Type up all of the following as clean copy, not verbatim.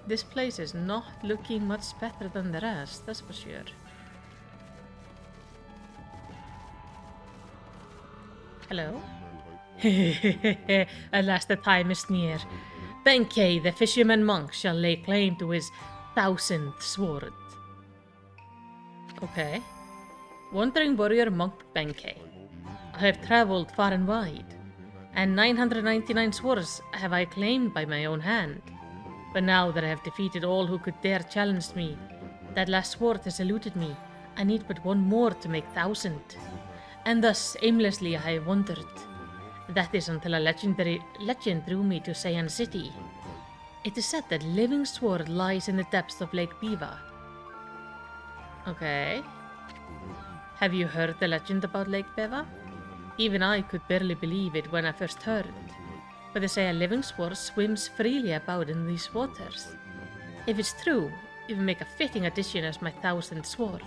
This place is not looking much better than the rest, that's for sure. Hello? At last the time is near. Benkei, the fisherman monk, shall lay claim to his 1000th sword. Okay. Wandering warrior monk Benkei. I have traveled far and wide, and 999 swords have I claimed by my own hand. But now that I have defeated all who could dare challenge me, that last sword has eluded me. I need but one more to make 1000. And thus, aimlessly, I have wandered. That is until a legend drew me to Seian City. It is said that living sword lies in the depths of Lake Biwa. Okay. Have you heard the legend about Lake Biwa? Even I could barely believe it when I first heard it. But they say a living sword swims freely about in these waters. If it's true, it will make a fitting addition as my 1000th sword.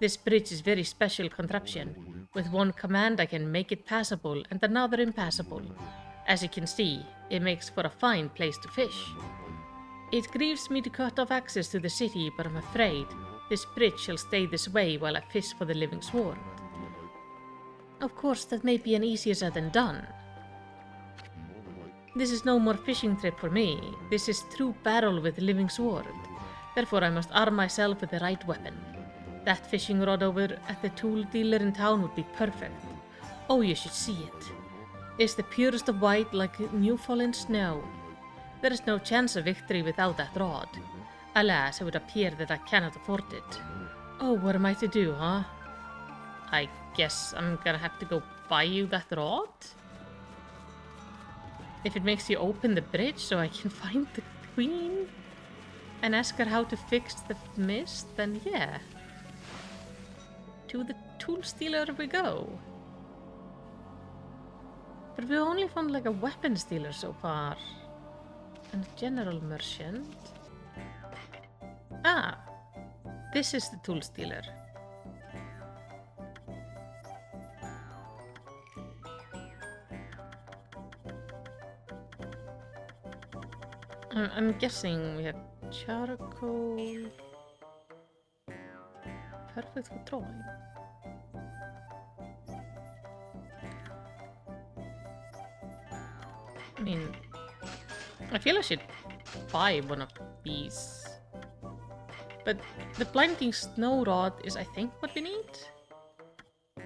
This bridge is very special contraption. With one command I can make it passable and another impassable. As you can see, it makes for a fine place to fish. It grieves me to cut off access to the city, but I'm afraid this bridge shall stay this way while I fish for the living sword. Of course, that may be an easier said than done. This is no more fishing trip for me. This is true battle with the living sword. Therefore I must arm myself with the right weapon. That fishing rod over at the tool dealer in town would be perfect. Oh, you should see it. It's the purest of white like new fallen snow. There is no chance of victory without that rod. Alas, it would appear that I cannot afford it. Oh, what am I to do, huh? I guess I'm gonna have to go buy you that rod? If it makes you open the bridge so I can find the queen and ask her how to fix the mist, then yeah. To the tool dealer we go. But we only found like a weapons dealer so far. And a general merchant. Ah, this is the tool dealer. I'm guessing we have charcoal. Perfect for drawing. I mean, I feel I should buy one of these. But the blinding snow rod is, I think, what we need. I'm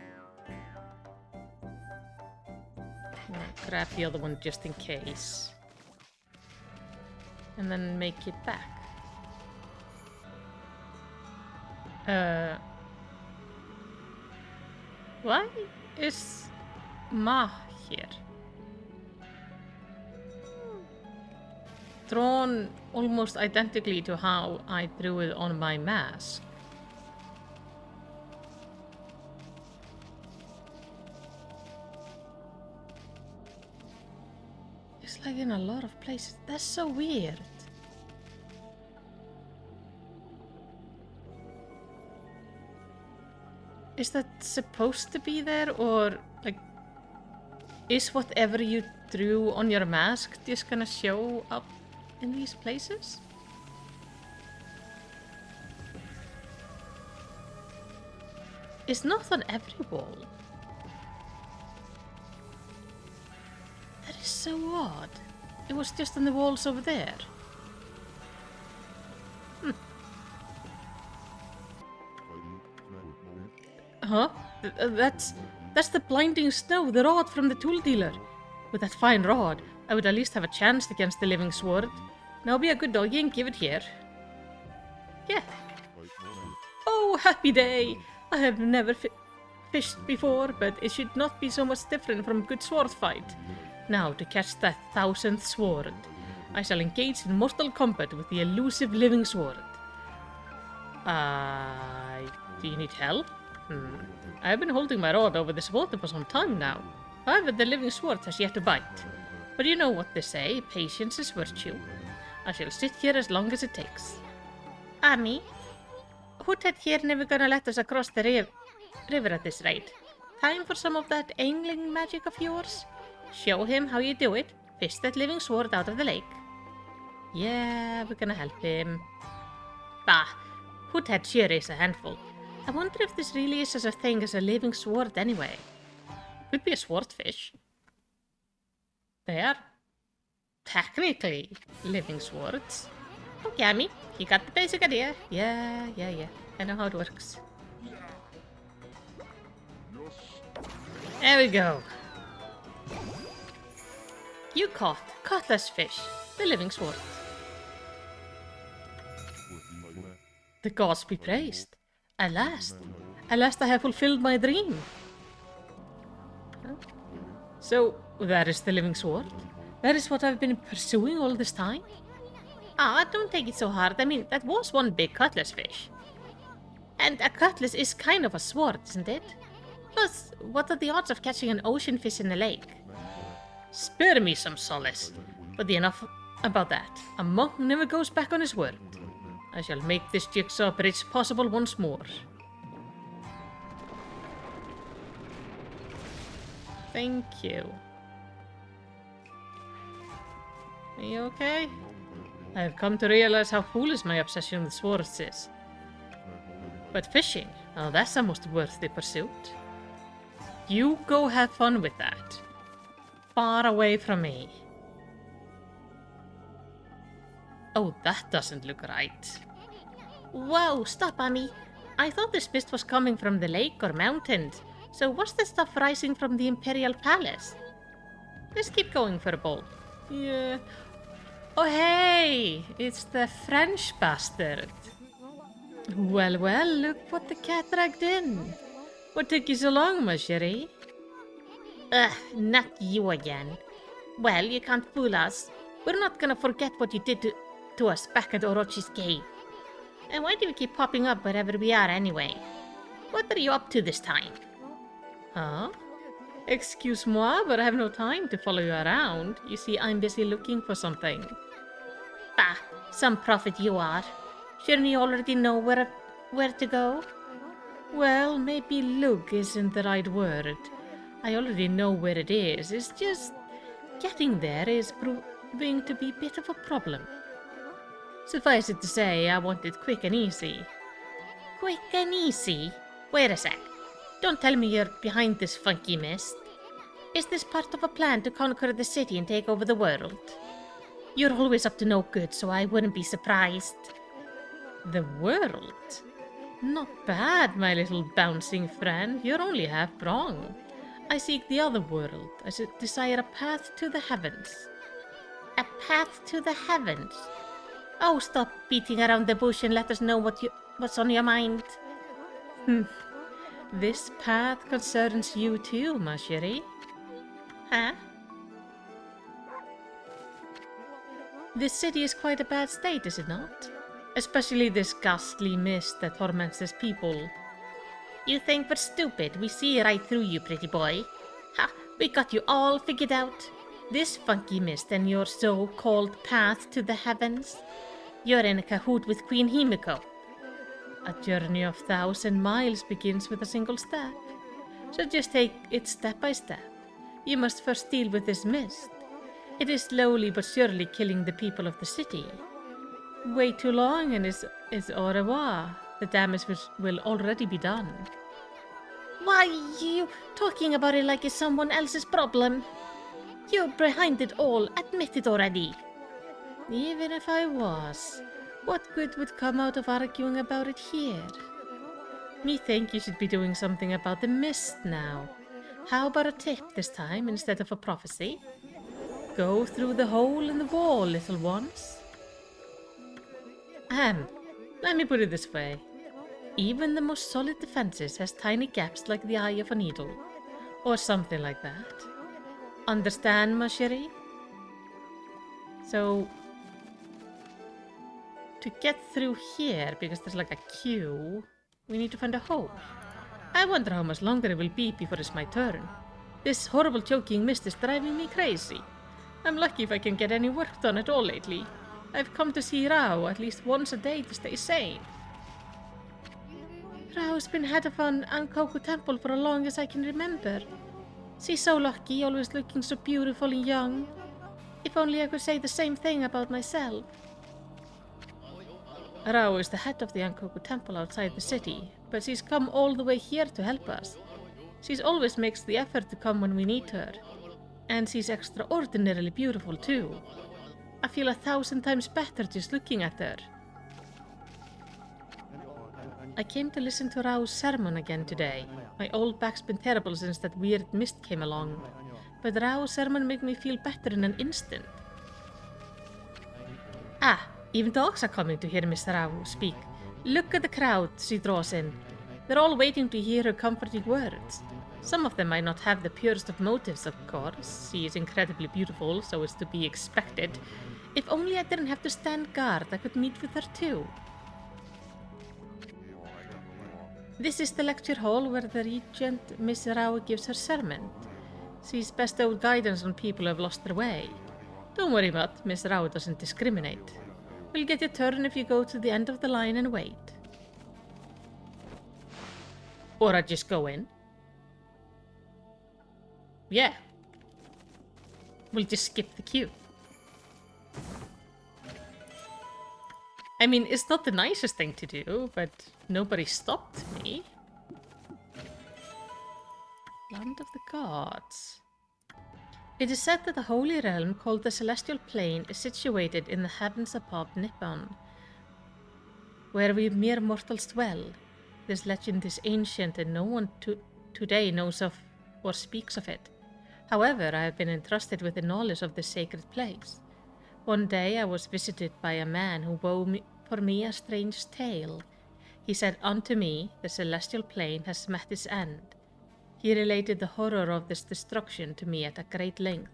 gonna grab the other one just in case. And then make it back. Why is Ma here? Drawn almost identically to how I drew it on my mask. It's like in a lot of places. That's so weird. Is that supposed to be there, or like is whatever you drew on your mask just gonna show up in these places? It's not on every wall. That is so odd. It was just on the walls over there. Huh? That's the blinding snow, the rod from the tool dealer. With that fine rod, I would at least have a chance against the living sword. Now be a good doggy and give it here. Yeah. Oh, happy day! I have never fished before, but it should not be so much different from a good sword fight. Now, to catch that 1000th sword, I shall engage in mortal combat with the elusive living sword. Do you need help? I have been holding my rod over this water for some time now. However, the living sword has yet to bite. But you know what they say, patience is virtue. I shall sit here as long as it takes. Ami, Hoothead here never gonna let us across the river at this rate. Time for some of that angling magic of yours? Show him how you do it. Fish that living sword out of the lake. Yeah, we're gonna help him. Bah, Hoodhead sure is a handful. I wonder if this really is such a thing as a living sword anyway. Could be a swordfish. They are technically living swords. Okami, you got the basic idea. Yeah. I know how it works. There we go. You caught this fish, the living sword. The gods be praised. At last I have fulfilled my dream. Huh? So, that is the living sword? That is what I've been pursuing all this time? Ah, don't take it so hard. I mean, that was one big cutlass fish. And a cutlass is kind of a sword, isn't it? Plus, what are the odds of catching an ocean fish in a lake? Spare me some solace. But enough about that. A monk never goes back on his word. I shall make this jigsaw bridge possible once more. Thank you. Are you okay? I have come to realize how foolish my obsession with swords is. But fishing, oh, that's a most worthy pursuit. You go have fun with that. Far away from me. Oh, that doesn't look right. Whoa, stop, Ami. I thought this mist was coming from the lake or mountains. So what's the stuff rising from the Imperial Palace? Let's keep going for a bowl. Yeah. Oh, hey! It's the French bastard. Well, look what the cat dragged in. What took you so long, ma chérie? Ugh, not you again. Well, you can't fool us. We're not gonna forget what you did to us back at Orochi's cave. And why do you keep popping up wherever we are anyway? What are you up to this time? Huh? Excuse-moi, but I have no time to follow you around. You see, I'm busy looking for something. Bah, some prophet you are. Shouldn't you already know where to go? Well, maybe look isn't the right word. I already know where it is. It's just getting there is proving to be a bit of a problem. Suffice it to say, I want it quick and easy. Quick and easy? Wait a sec. Don't tell me you're behind this funky mist. Is this part of a plan to conquer the city and take over the world? You're always up to no good, so I wouldn't be surprised. The world? Not bad, my little bouncing friend. You're only half wrong. I seek the other world. I desire a path to the heavens. A path to the heavens? Oh, stop beating around the bush and let us know what's on your mind. This path concerns you too, ma chérie. Huh? This city is quite a bad state, is it not? Especially this ghastly mist that torments its people. You think we're stupid? We see right through you, pretty boy. Ha! We got you all figured out. This funky mist and your so-called path to the heavens. You're in a cahoot with Queen Himiko. A journey of 1,000 miles begins with a single step. So just take it step by step. You must first deal with this mist. It is slowly but surely killing the people of the city. Wait too long and it's au revoir. The damage will already be done. Why are you talking about it like it's someone else's problem? You're behind it all, admit it already. Even if I was, what good would come out of arguing about it here? Me think you should be doing something about the mist now. How about a tip this time instead of a prophecy? Go through the hole in the wall, little ones. Let me put it this way. Even the most solid defenses has tiny gaps like the eye of a needle. Or something like that. Understand, ma chérie? So, to get through here, because there's like a queue, we need to find a hole. I wonder how much longer it will be before it's my turn. This horrible choking mist is driving me crazy. I'm lucky if I can get any work done at all lately. I've come to see Rao at least once a day to stay sane. Rao's been head of an Ankoku temple for as long as I can remember. She's so lucky, always looking so beautiful and young. If only I could say the same thing about myself. Rao is the head of the Ankoku temple outside the city, but she's come all the way here to help us. She's always makes the effort to come when we need her. And she's extraordinarily beautiful too. I feel 1,000 times better just looking at her. I came to listen to Rao's sermon again today. My old back's been terrible since that weird mist came along. But Rao's sermon made me feel better in an instant. Ah, even dogs are coming to hear Miss Rao speak. Look at the crowd she draws in. They're all waiting to hear her comforting words. Some of them might not have the purest of motives, of course. She is incredibly beautiful, so it's to be expected. If only I didn't have to stand guard, I could meet with her too. This is the lecture hall where the regent, Miss Rao, gives her sermon. She's bestowed guidance on people who have lost their way. Don't worry, Matt, Miss Rao doesn't discriminate. We'll get your turn if you go to the end of the line and wait. Or I just go in. Yeah. We'll just skip the queue. I mean, it's not the nicest thing to do, but nobody stopped me. Land of the Gods. It is said that the holy realm called the Celestial Plane is situated in the heavens above Nippon, where we mere mortals dwell. This legend is ancient and no one today knows of or speaks of it. However, I have been entrusted with the knowledge of this sacred place. One day I was visited by a man who wove for me a strange tale. He said unto me, the Celestial Plane has met its end. He related the horror of this destruction to me at a great length.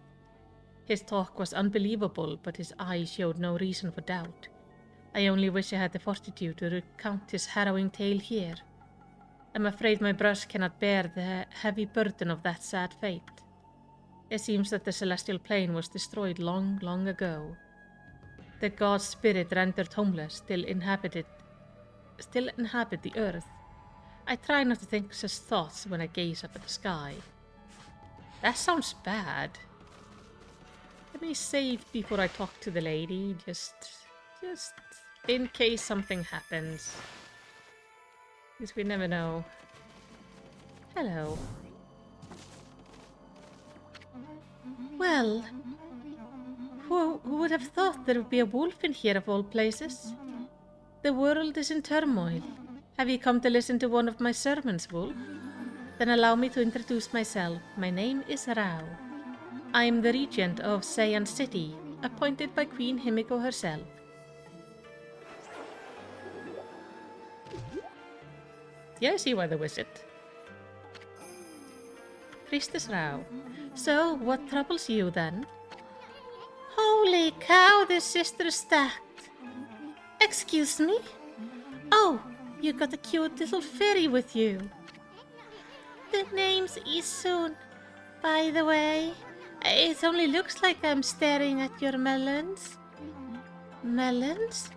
His talk was unbelievable, but his eyes showed no reason for doubt. I only wish I had the fortitude to recount his harrowing tale here. I'm afraid my brush cannot bear the heavy burden of that sad fate. It seems that the Celestial Plane was destroyed long, long ago. The god's spirit rendered homeless still inhabit the earth. I try not to think such thoughts when I gaze up at the sky. That sounds bad. Let me save before I talk to the lady, just in case something happens. Because we never know. Hello. Well, who would have thought there would be a wolf in here of all places? The world is in turmoil. Have you come to listen to one of my sermons, Wolf? Then allow me to introduce myself. My name is Rao. I am the regent of Seian City, appointed by Queen Himiko herself. Yeah, I see why the wizard. Priestess Rao. So, what troubles you then? Holy cow, this sister is stacked. Excuse me? Oh, you got a cute little fairy with you. The name's Isun. By the way, it only looks like I'm staring at your melons. Melons?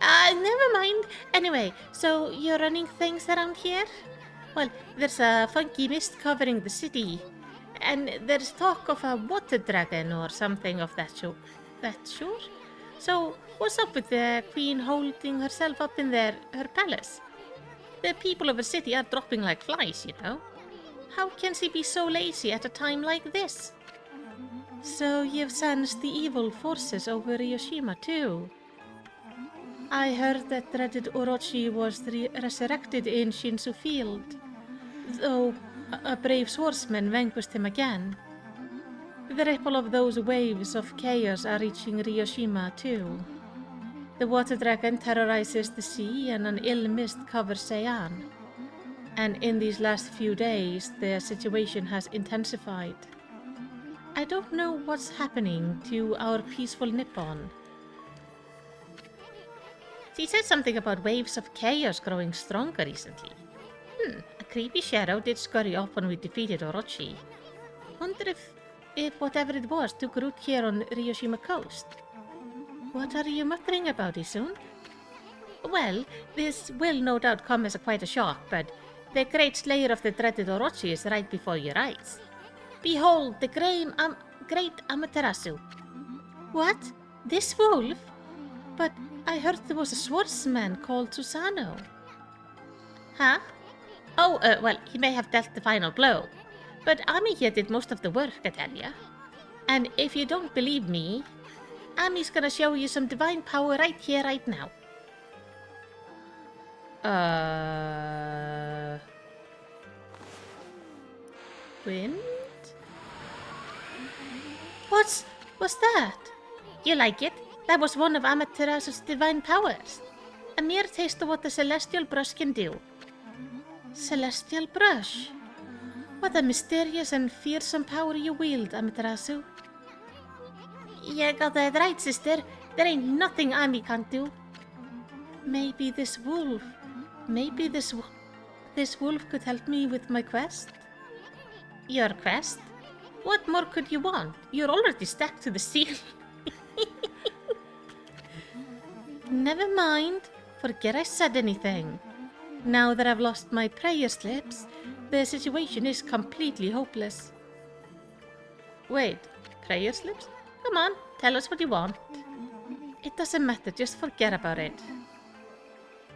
Never mind. Anyway, so you're running things around here? Well, there's a funky mist covering the city. And there's talk of a water dragon or something of that sure? So, what's up with the queen holding herself up in her palace? The people of the city are dropping like flies, you know. How can she be so lazy at a time like this? So you've sensed the evil forces over Ryoshima too? I heard that dreaded Orochi was resurrected in Shinsu Field, though a brave swordsman vanquished him again. The ripple of those waves of chaos are reaching Ryoshima too. The water dragon terrorizes the sea and an ill mist covers Seian. And in these last few days, the situation has intensified. I don't know what's happening to our peaceful Nippon. She said something about waves of chaos growing stronger recently. A creepy shadow did scurry off when we defeated Orochi. Wonder if whatever it was took root here on Ryoshima coast. What are you muttering about, Isun? Well, this will no doubt come as quite a shock, but the great slayer of the dreaded Orochi is right before your eyes. Behold, the great Amaterasu, What? This wolf? But I heard there was a swordsman called Susano. Huh? Oh, well, he may have dealt the final blow. But Ami here did most of the work, I tell ya. And if you don't believe me, Ami's gonna show you some divine power right here, right now. Wind? What's that? You like it? That was one of Amaterasu's divine powers. A mere taste of what the celestial brush can do. Celestial brush? What a mysterious and fearsome power you wield, Amaterasu. You got that right, sister. There ain't nothing Ami can't do. Maybe this wolf could help me with my quest? Your quest? What more could you want? You're already stacked to the ceiling. Never mind. Forget I said anything. Now that I've lost my prayer slips, the situation is completely hopeless. Wait, prayer slips? Come on, tell us what you want. It doesn't matter, just forget about it.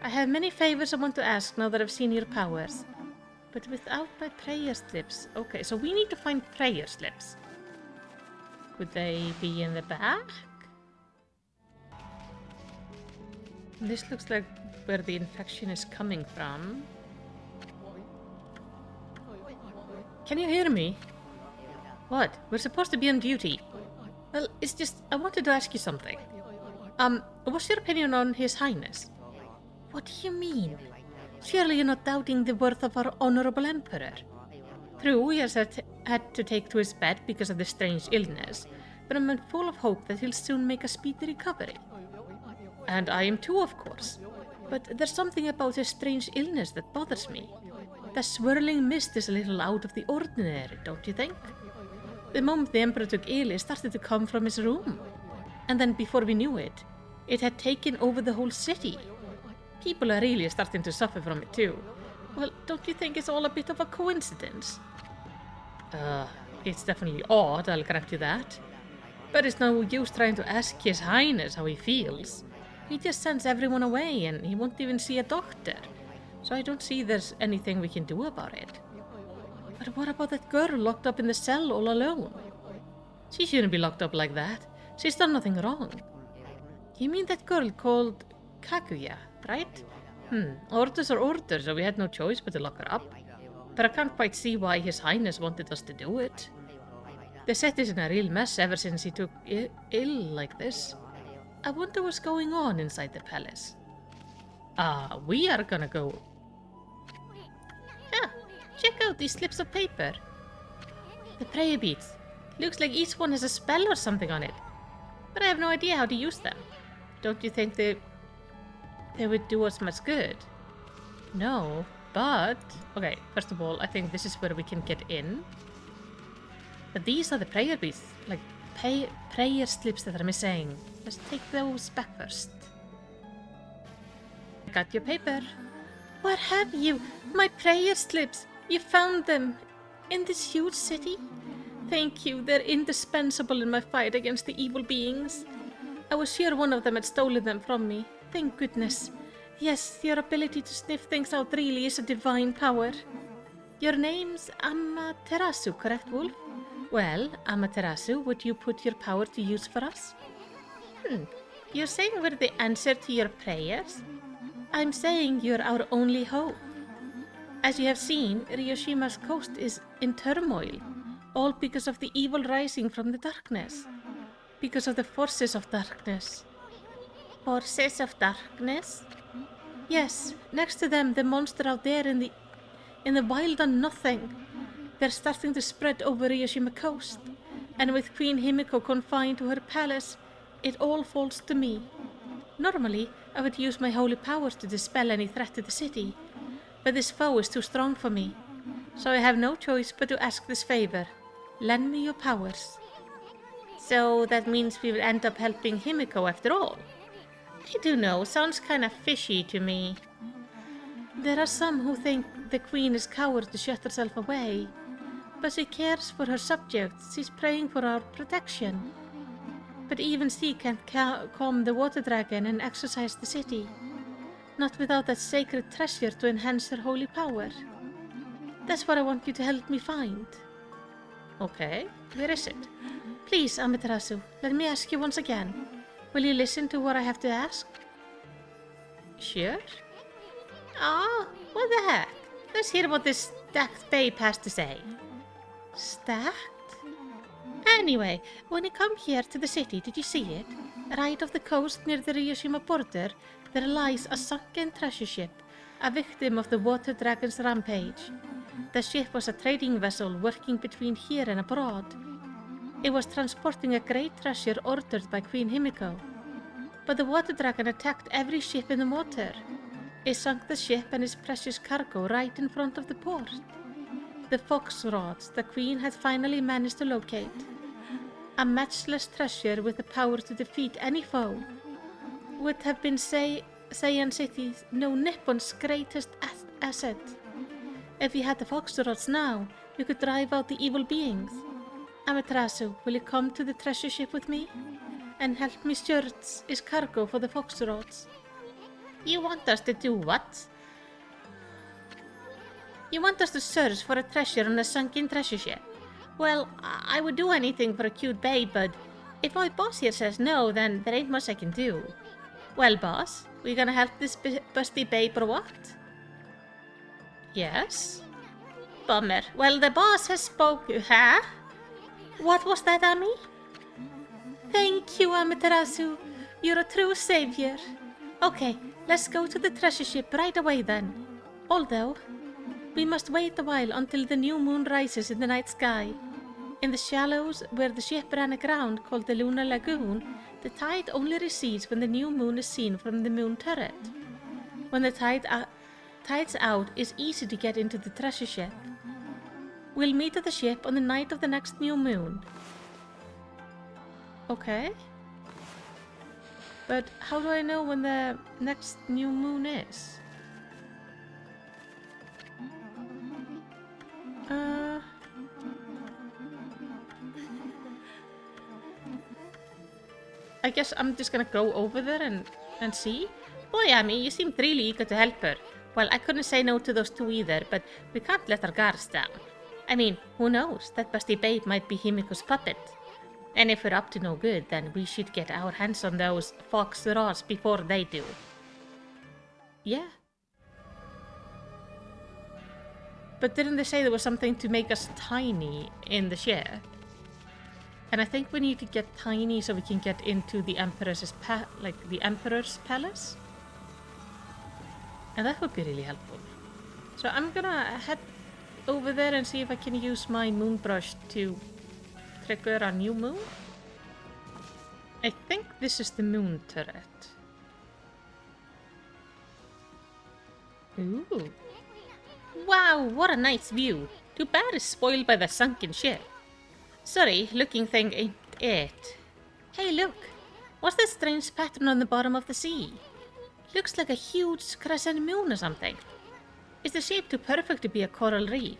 I have many favors I want to ask now that I've seen your powers. But without my prayer slips... Okay, so we need to find prayer slips. Could they be in the back? This looks like where the infection is coming from. Can you hear me? What? We're supposed to be on duty. Well, it's just... I wanted to ask you something. What's your opinion on His Highness? What do you mean? Surely you're not doubting the worth of our honorable emperor. True, he has had to take to his bed because of the strange illness, but I'm full of hope that he'll soon make a speedy recovery. And I am too, of course. But there's something about his strange illness that bothers me. The swirling mist is a little out of the ordinary, don't you think? The moment the emperor took ill, it started to come from his room. And then before we knew it, it had taken over the whole city. People are really starting to suffer from it too. Well, don't you think it's all a bit of a coincidence? It's definitely odd, I'll grant you that. But it's no use trying to ask His Highness how he feels. He just sends everyone away and he won't even see a doctor. So I don't see there's anything we can do about it. But what about that girl locked up in the cell all alone? She shouldn't be locked up like that. She's done nothing wrong. You mean that girl called Kaguya, right? Orders are orders, so we had no choice but to lock her up. But I can't quite see why His Highness wanted us to do it. The set is in a real mess ever since he took ill like this. I wonder what's going on inside the palace. We are gonna go. Check out these slips of paper. The prayer beads. Looks like each one has a spell or something on it. But I have no idea how to use them. Don't you think they would do us much good? No, but... Okay, first of all, I think this is where we can get in. But these are the prayer beads. Like, prayer slips that are missing. Let's take those back first. Got your paper. What have you? My prayer slips. You found them. In this huge city? Thank you. They're indispensable in my fight against the evil beings. I was sure one of them had stolen them from me. Thank goodness. Yes, your ability to sniff things out really is a divine power. Your name's Amaterasu, correct, Wolf? Well, Amaterasu, would you put your power to use for us? You're saying we're the answer to your prayers? I'm saying you're our only hope. As you have seen, Ryoshima's coast is in turmoil, all because of the evil rising from the darkness. Because of the forces of darkness. Forces of darkness? Yes, next to them, the monster out there in the wild and nothing. They're starting to spread over Ryoshima coast. And with Queen Himiko confined to her palace, it all falls to me. Normally, I would use my holy powers to dispel any threat to the city. But this foe is too strong for me. So I have no choice but to ask this favor. Lend me your powers. So that means we will end up helping Himiko after all. I do know, sounds kinda fishy to me. There are some who think the queen is coward to shut herself away. But she cares for her subjects, she's praying for our protection. But even she can't calm the water dragon and exorcise the city. Not without that sacred treasure to enhance her holy power. That's what I want you to help me find. Okay, where is it? Please, Amaterasu, let me ask you once again. Will you listen to what I have to ask? Sure. Ah, what the heck? Let's hear what this stacked babe has to say. Stacked? Anyway, when you come here to the city, did you see it? Right off the coast near the Ryushima border, there lies a sunken treasure ship, a victim of the water dragon's rampage. The ship was a trading vessel working between here and abroad. It was transporting a great treasure ordered by Queen Himiko. But the water dragon attacked every ship in the water. It sunk the ship and its precious cargo right in front of the port. The fox rods the queen had finally managed to locate. A matchless treasure with the power to defeat any foe. Would have been Saiyan City's, no Nippon's greatest asset. If you had the fox rods now, you could drive out the evil beings. Amaterasu, will you come to the treasure ship with me? And help me search its cargo for the fox rods. You want us to do what? You want us to search for a treasure on a sunken treasure ship? Well, I would do anything for a cute babe, but if my boss here says no, then there ain't much I can do. Well, boss, we gonna help this busty babe or what? Yes? Bummer. Well, the boss has spoken. Huh? What was that, Ami? Thank you, Amaterasu. You're a true savior. Okay, let's go to the treasure ship right away then. Although, we must wait a while until the new moon rises in the night sky. In the shallows where the ship ran aground, called the Lunar Lagoon, the tide only recedes when the new moon is seen from the moon turret. When the tide's out, it's easy to get into the treasure ship. We'll meet at the ship on the night of the next new moon. Okay. But how do I know when the next new moon is? I guess I'm just gonna go over there and see. Boy, Ami, you seemed really eager to help her. Well, I couldn't say no to those two either, but we can't let our guards down. I mean, who knows? That busty babe might be Himiko's puppet. And if we're up to no good, then we should get our hands on those fox rods before they do. Yeah. But didn't they say there was something to make us tiny in the ship? And I think we need to get tiny so we can get into the Emperor's palace. And that would be really helpful. So I'm gonna head over there and see if I can use my moon brush to trigger a new moon. I think this is the moon turret. Ooh. Wow, what a nice view. Too bad it's spoiled by the sunken ship. Sorry, looking thing ain't it. Hey, look. What's that strange pattern on the bottom of the sea? Looks like a huge crescent moon or something. Is the shape too perfect to be a coral reef?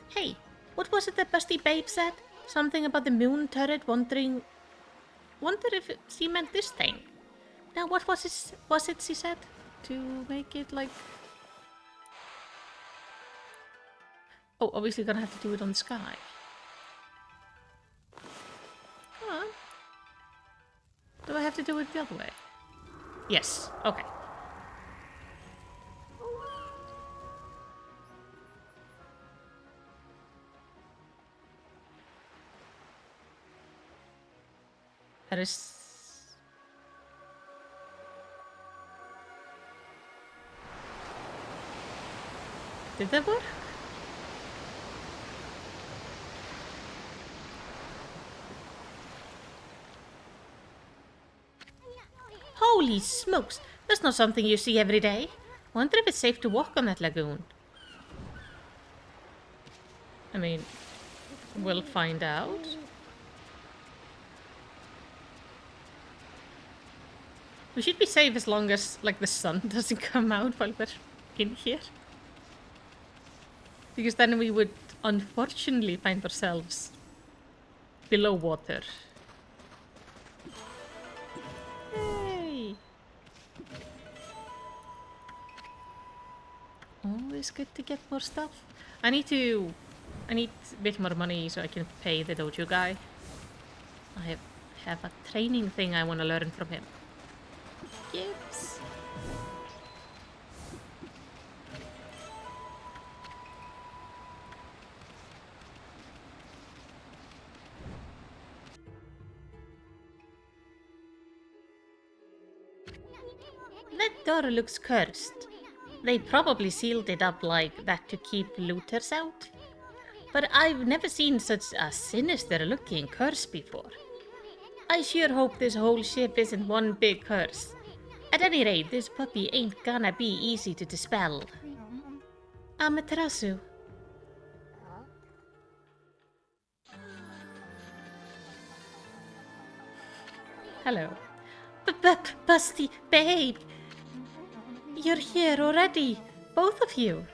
Hey, what was it that busty babe said? Something about the moon turret wonder if she meant this thing. Now, what was it she said? To make it like... Oh, obviously gonna have to do it on the sky. Huh? Do I have to do it the other way? Yes, okay. That is... Did that work? Holy smokes! That's not something you see every day. Wonder if it's safe to walk on that lagoon. I mean, we'll find out. We should be safe as long as, like, the sun doesn't come out while we're in here. Because then we would, unfortunately, find ourselves below water. Always good to get more stuff. I need a bit more money so I can pay the dojo guy. I have a training thing I want to learn from him. Gibbs. That door looks cursed. They probably sealed it up like that to keep looters out. But I've never seen such a sinister-looking curse before. I sure hope this whole ship isn't one big curse. At any rate, this puppy ain't gonna be easy to dispel. Amaterasu. Hello. Busty, babe! You're here already, both of you.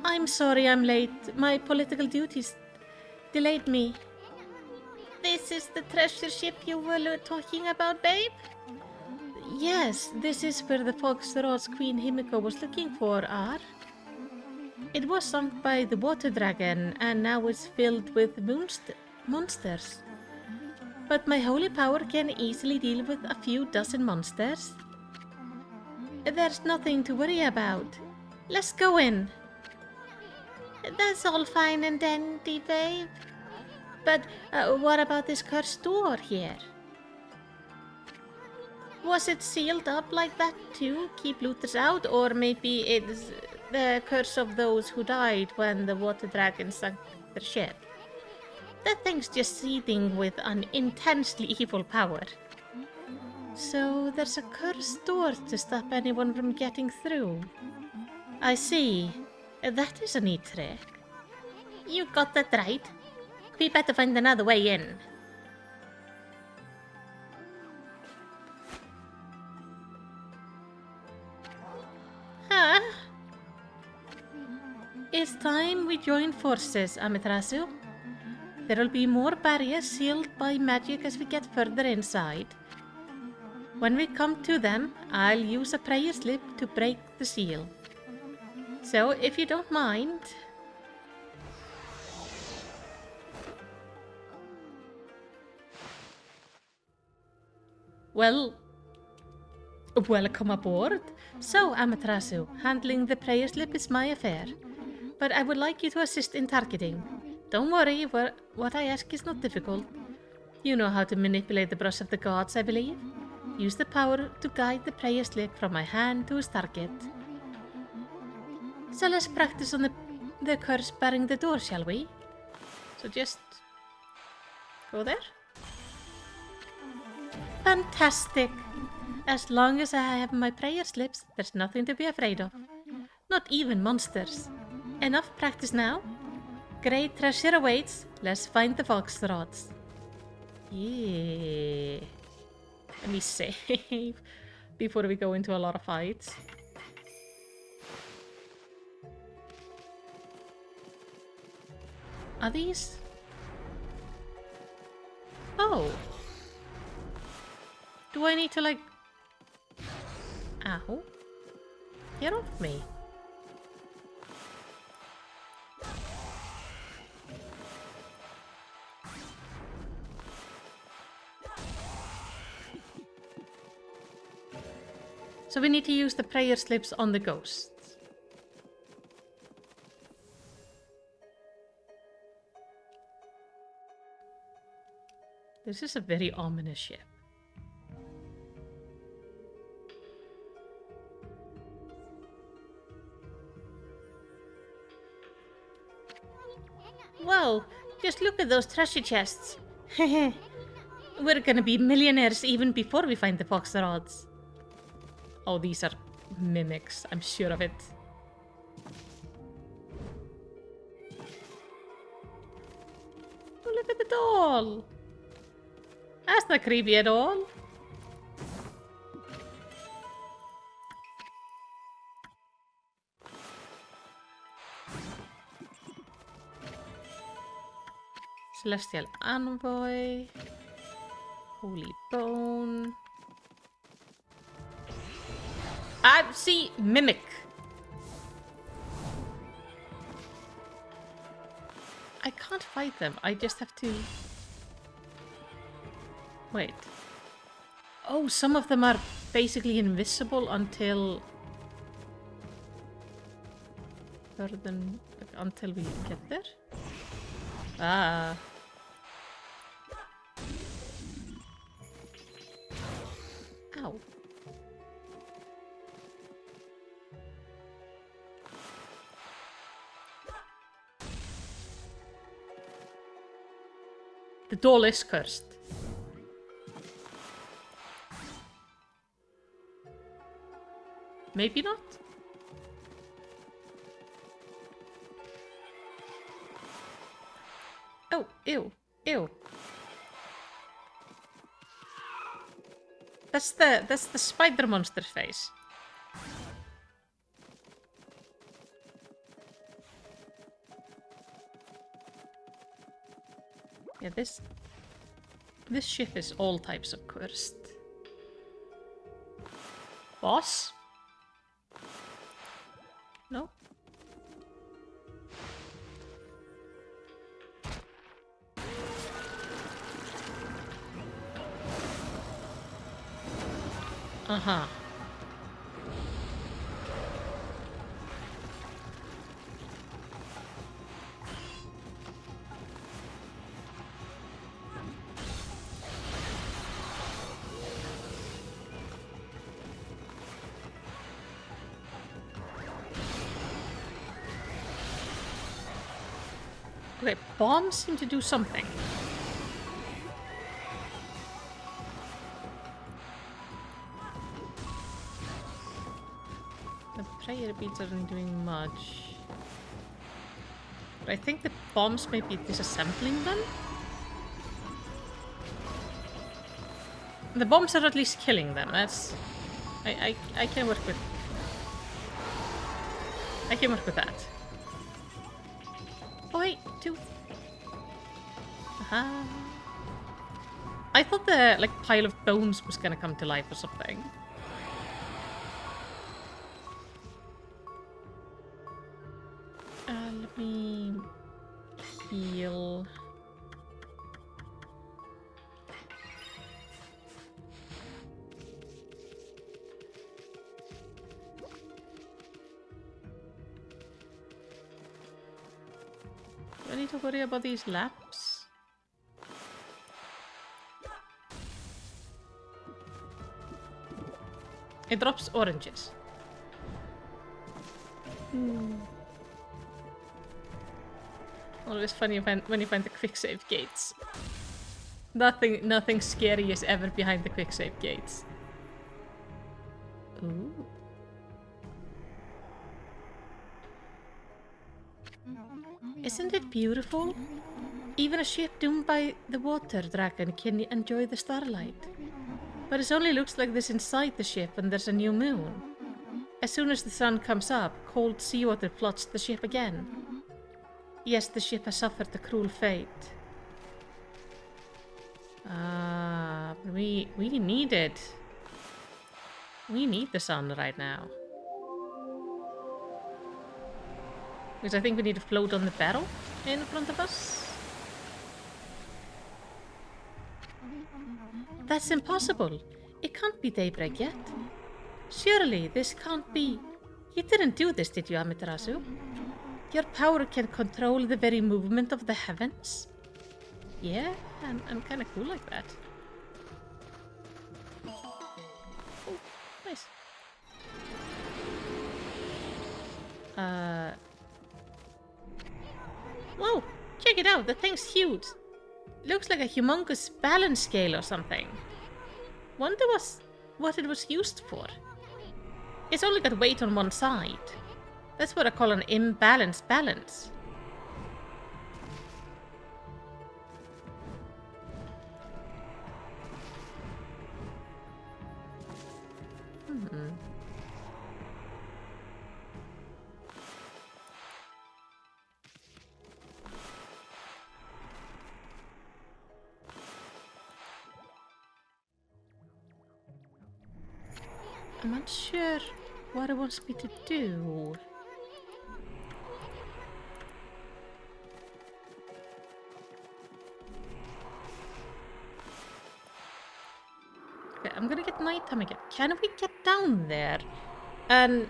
I'm sorry I'm late. My political duties delayed me. This is the treasure ship you were talking about, babe? Yes, this is where the Foxtrot's Queen Himiko was looking for are. It was sunk by the water dragon and now it's filled with monsters. But my holy power can easily deal with a few dozen monsters. There's nothing to worry about. Let's go in. That's all fine and dandy, babe. But what about this cursed door here? Was it sealed up like that to keep looters out, or maybe it's the curse of those who died when the water dragon sunk their ship? That thing's just seething with an intensely evil power. So there's a cursed door to stop anyone from getting through. I see. That is a neat trick. You got that right. We better find another way in. Huh? It's time we join forces, Amaterasu. There'll be more barriers sealed by magic as we get further inside. When we come to them, I'll use a prayer slip to break the seal. So, if you don't mind... Well, welcome aboard. So, Amaterasu, handling the prayer slip is my affair. But I would like you to assist in targeting. Don't worry, what I ask is not difficult. You know how to manipulate the brush of the gods, I believe. Use the power to guide the prayer slip from my hand to his target. So let's practice on the curse barring the door, shall we? So just... go there? Fantastic! As long as I have my prayer slips, there's nothing to be afraid of. Not even monsters. Enough practice now? Great treasure awaits. Let's find the Foxtrots. Yeah. Let me save before we go into a lot of fights. Are these? Oh. Do I need to like... Ow. Get off me. So we need to use the prayer slips on the ghosts. This is a very ominous ship. Whoa, just look at those treasure chests. We're gonna be millionaires even before we find the Foxtrots. Oh, these are mimics, I'm sure of it. Oh, look at the doll! That's not creepy at all. Celestial Envoy. Holy Bone. See, mimic. I can't fight them. I just have to... Wait. Oh, some of them are basically invisible until... until we get there? Ah. Ow. The doll is cursed. Maybe not? Oh, ew, ew. That's the spider monster face. Yeah, this ship is all types of cursed. Boss? No? Uh-huh. Okay, bombs seem to do something. The prayer beads aren't doing much. But I think the bombs may be disassembling them? The bombs are at least killing them. That's... I can work with... I can work with that. Oh wait, two. Aha. I thought the like pile of bones was gonna come to life or something. Let me heal. Do I need to worry about these lamps? It drops oranges. Always funny when you find the quick save gates. Nothing scary is ever behind the quick save gates. Ooh. Isn't it beautiful? Even a ship doomed by the water dragon can enjoy the starlight. But it only looks like this inside the ship when there's a new moon. As soon as the sun comes up, cold seawater floods the ship again. Yes, the ship has suffered a cruel fate. We need it. We need the sun right now. Because I think we need to float on the barrel in front of us. That's impossible. It can't be daybreak yet. Surely this can't be... You didn't do this, did you, Amaterasu? Your power can control the very movement of the heavens? Yeah, I'm kind of cool like that. Oh, nice. Whoa! Check it out, the thing's huge. Looks like a humongous balance scale or something. Wonder what it was used for. It's only got weight on one side. That's what I call an imbalanced balance. I'm not sure what it wants me to do. Okay, I'm gonna get nighttime again. Can we get down there and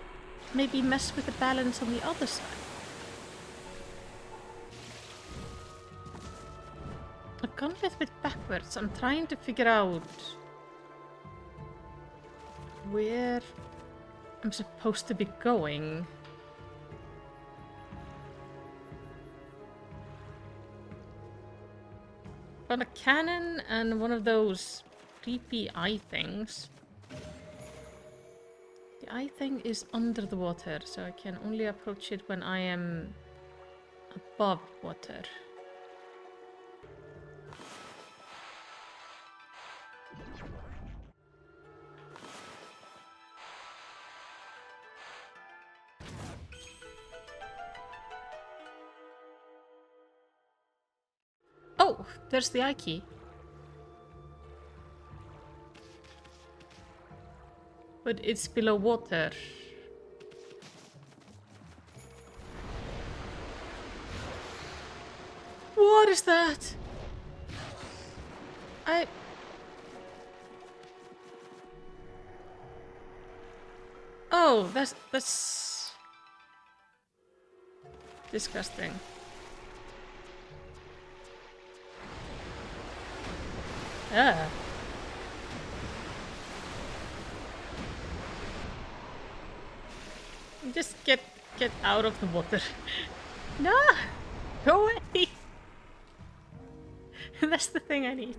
maybe mess with the balance on the other side? I've gone a little bit backwards. I'm trying to figure out where I'm supposed to be going. Got a cannon and one of those creepy eye things. The eye thing is under the water, so I can only approach it when I am above water. Oh, there's the eye key. But it's below water. What is that? Oh, that's disgusting. Ah. Just get out of the water. No! Go away! That's the thing I need.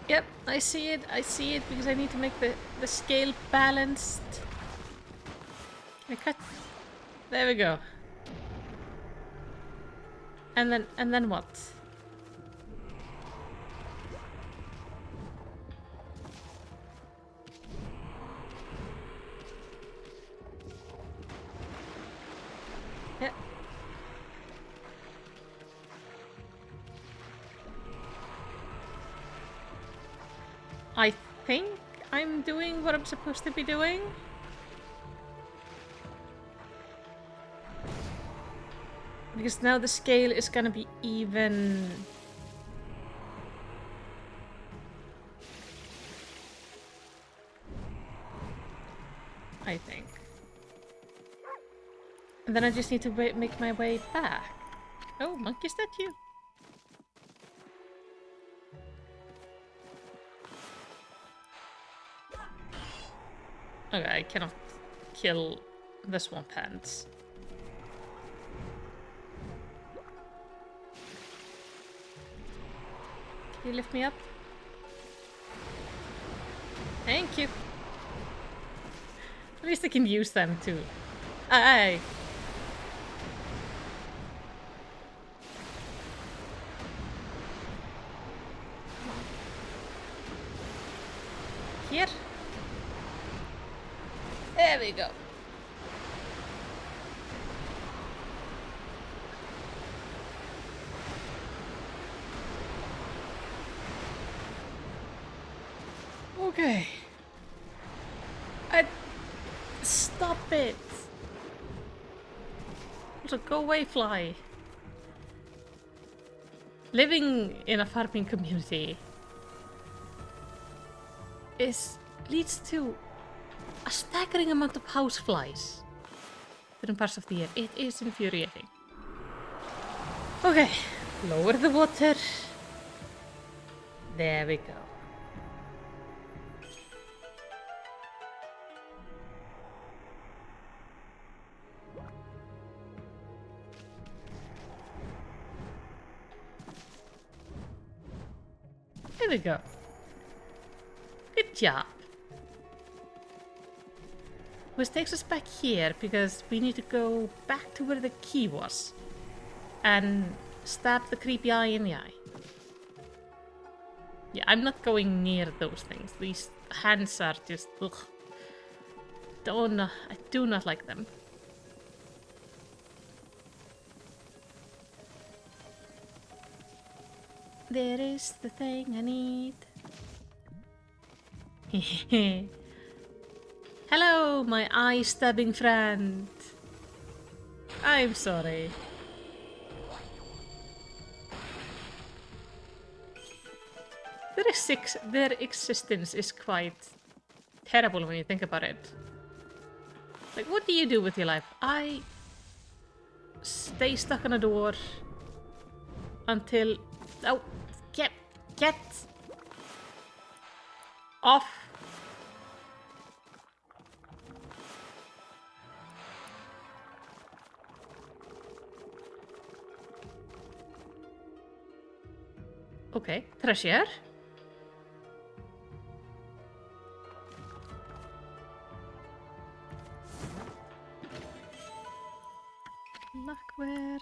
Yep, I see it because I need to make the scale balanced. Can I cut? There we go. And then what? Yeah. I think I'm doing what I'm supposed to be doing. Because now the scale is gonna be even. I think. And then I just need to make my way back. Oh, monkey statue. Okay, I cannot kill the swamp ants. Can you lift me up? Thank you. At least I can use them too. Aye. Here. There we go. Okay. Stop it. So go away, fly. Living in a farming community leads to a staggering amount of houseflies different parts of the year. It is infuriating. Okay, lower the water. There we go. There we go. Good job. Which takes us back here, because we need to go back to where the key was. And stab the creepy eye in the eye. Yeah, I'm not going near those things. These hands are just... ugh. I do not like them. There is the thing I need. Hello, my eye-stabbing friend. I'm sorry. Their existence is quite terrible when you think about it. Like, what do you do with your life? I stay stuck on a door until... Oh, get off. Okay, treasure. Lackware.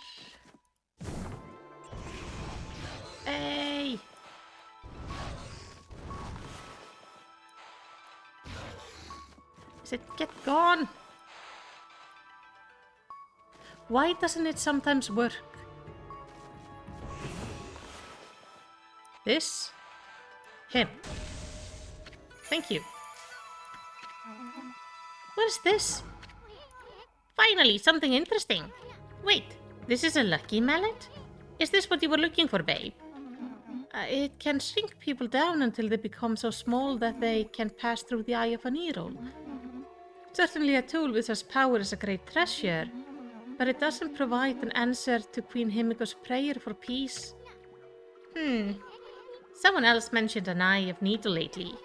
Hey! I said, get gone! Why doesn't it sometimes work? This? Him. Thank you. What is this? Finally, something interesting. Wait, this is a lucky mallet? Is this what you were looking for, babe? It can shrink people down until they become so small that they can pass through the eye of a needle. Certainly a tool with such power is a great treasure, but it doesn't provide an answer to Queen Himiko's prayer for peace. Someone else mentioned an eye of needle lately.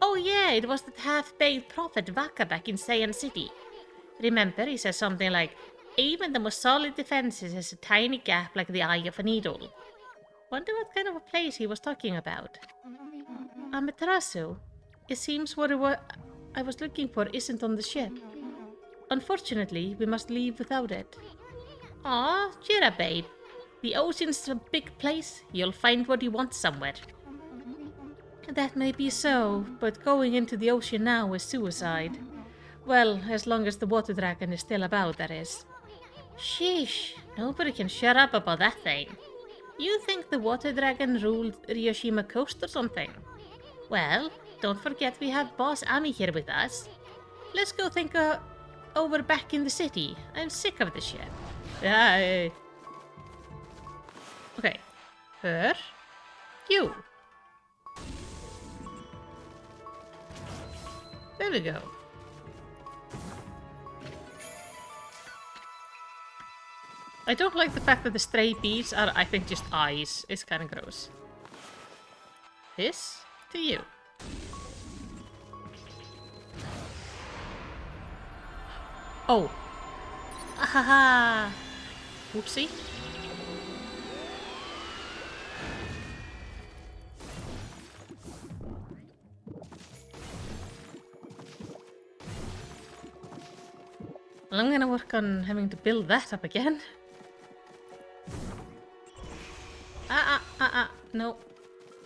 Oh yeah, it was that half-baked prophet Vaka back in Saiyan City. Remember, he says something like, even the most solid defenses has a tiny gap like the eye of a needle. Wonder what kind of a place he was talking about. Amaterasu? It seems what I was looking for isn't on the ship. Unfortunately, we must leave without it. Aw, cheer up, babe. The ocean's a big place. You'll find what you want somewhere. That may be so, but going into the ocean now is suicide. Well, as long as the water dragon is still about, that is. Sheesh, nobody can shut up about that thing. You think the water dragon ruled Ryoshima Coast or something? Well, don't forget we have Boss Ami here with us. Let's go think over back in the city. I'm sick of this shit. Yay. Okay. Her. You. There we go. I don't like the fact that the stray beads are, I think, just eyes. It's kind of gross. This to you. Oh. Ahaha. Whoopsie. Well, I'm gonna work on having to build that up again. No.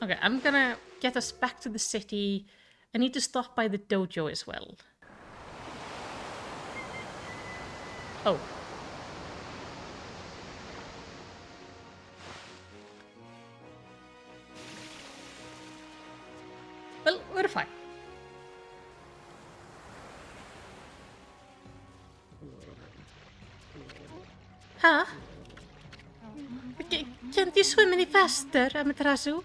Okay, I'm gonna get us back to the city. I need to stop by the dojo as well. Oh. Well, we're fine. Huh? Can't you swim any faster, Amaterasu?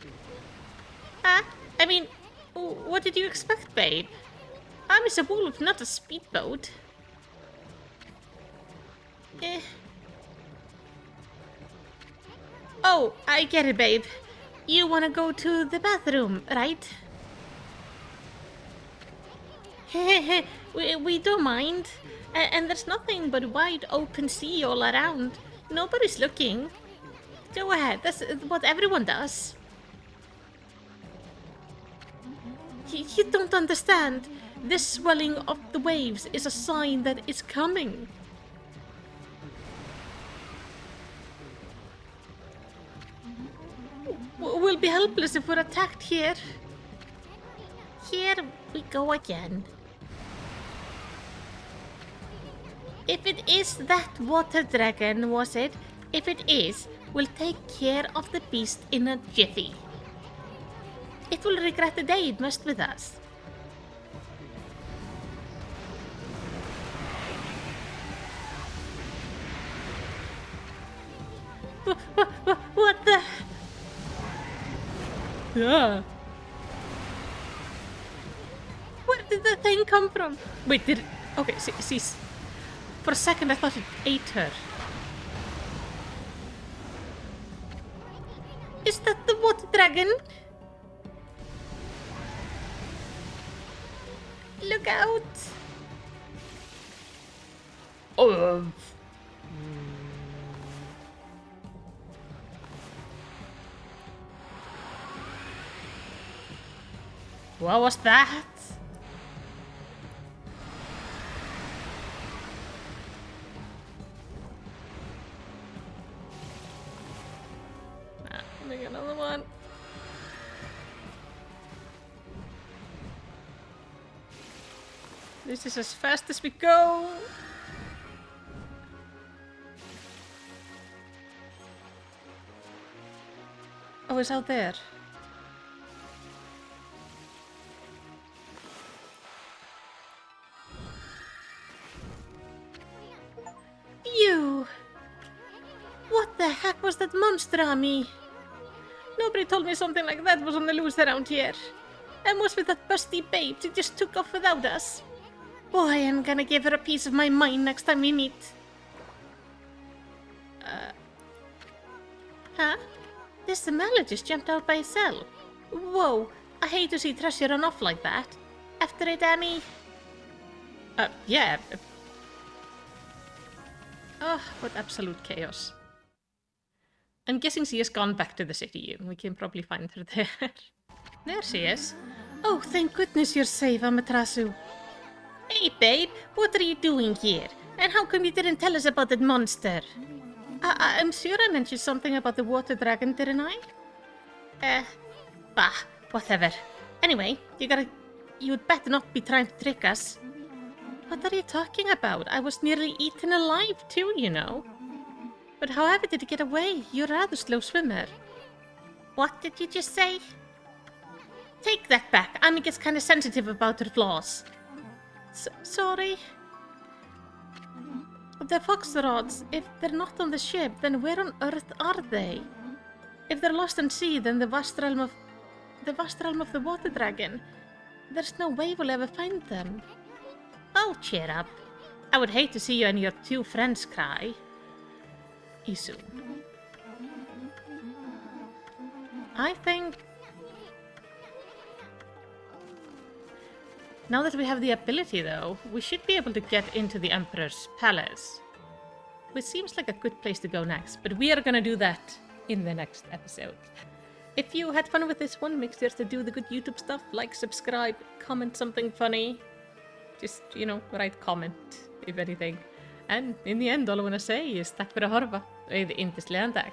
Huh? I mean, what did you expect, babe? I'm a wolf, not a speedboat. Oh, I get it, babe. You wanna go to the bathroom, right? we don't mind. And there's nothing but wide open sea all around. Nobody's looking. Go ahead, that's what everyone does. You don't understand. This swelling of the waves is a sign that it's coming. We'll be helpless if we're attacked here. Here we go again. If it is that water dragon, was it? If it is, we'll take care of the beast in a jiffy. It will regret the day it messed with us. What the? Yeah. Where did the thing come from? Wait, did it... Okay, see... For a second I thought it ate her. Is that the water dragon? Look out! Oh. What was that? Make another one. This is as fast as we go. Oh, it's out there. You! What the heck was that monster on me? Nobody told me something like that was on the loose around here. And what's with that busty babe? She just took off without us. Boy, I'm gonna give her a piece of my mind next time we meet. Huh? This Samala just jumped out by itself. Whoa, I hate to see treasure run off like that. After it, Amy? Yeah. Oh, what absolute chaos. I'm guessing she has gone back to the city. We can probably find her there. There she is. Oh, thank goodness you're safe, Amaterasu. Hey, babe, what are you doing here? And how come you didn't tell us about that monster? I'm sure I mentioned something about the water dragon, didn't I? Bah, whatever. Anyway, you'd better not be trying to trick us. What are you talking about? I was nearly eaten alive too, you know. But however did you get away? You're a rather slow swimmer. What did you just say? Take that back. Ami gets kind of sensitive about her flaws. Sorry. The foxrods, if they're not on the ship, then where on earth are they? If they're lost in sea, then the vast realm of the water dragon. There's no way we'll ever find them. Oh, cheer up. I would hate to see you and your two friends cry. Isu. I think... Now that we have the ability, though, we should be able to get into the Emperor's palace. Which seems like a good place to go next, but we are gonna do that in the next episode. If you had fun with this one, make sure to do the good YouTube stuff, like, subscribe, comment something funny. Just, write comment, if anything. And in the end, all I want to say is tack för att horfa. Och är det inte sländag.